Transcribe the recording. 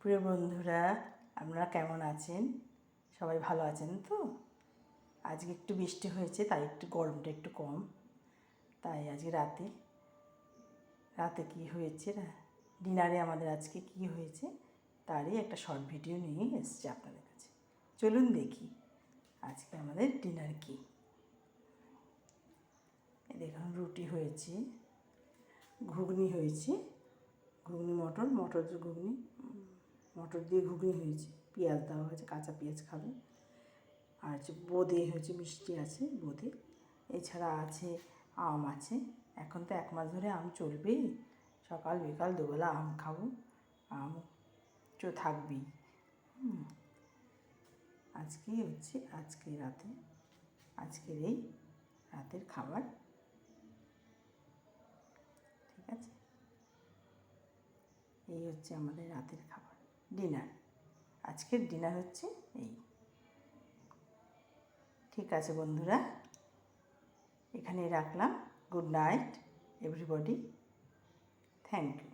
প্রিয় বন্ধুরা, আপনারা কেমন আছেন? সবাই ভালো আছেন তো? আজকে একটু বৃষ্টি হয়েছে, তাই একটু গরমটা একটু কম। তাই আজকে রাতে কি হয়েছে, ডিনারে আমাদের আজকে কি হয়েছে তারই একটা শর্ট ভিডিও নিয়ে এসেছি আপনাদের কাছে। চলুন দেখি আজকে আমাদের ডিনার কি। দেখুন, রুটি হয়েছে, ঘুগনি হয়েছে, মটর দিয়ে ঘুগনি হয়েছে, পেঁয়াজ দেওয়া হয়েছে, কাঁচা পেঁয়াজ খাবে। আর হচ্ছে বোঁদে হয়েছে, মিষ্টি আছে বোঁদে। এছাড়া আছে আম আছে। এখন তো 1 মাস ধরে আম চলবেই, সকাল বিকাল দুবেলা আম খাবো, আম থাকবেই। আজকের এই রাতের খাবার। ঠিক আছে, এই হচ্ছে আমাদের রাতের খাবার, ডিনার। আজকের ডিনার হচ্ছে এই। ঠিক আছে বন্ধুরা, এখানেই রাখলাম। Good night everybody, thank you.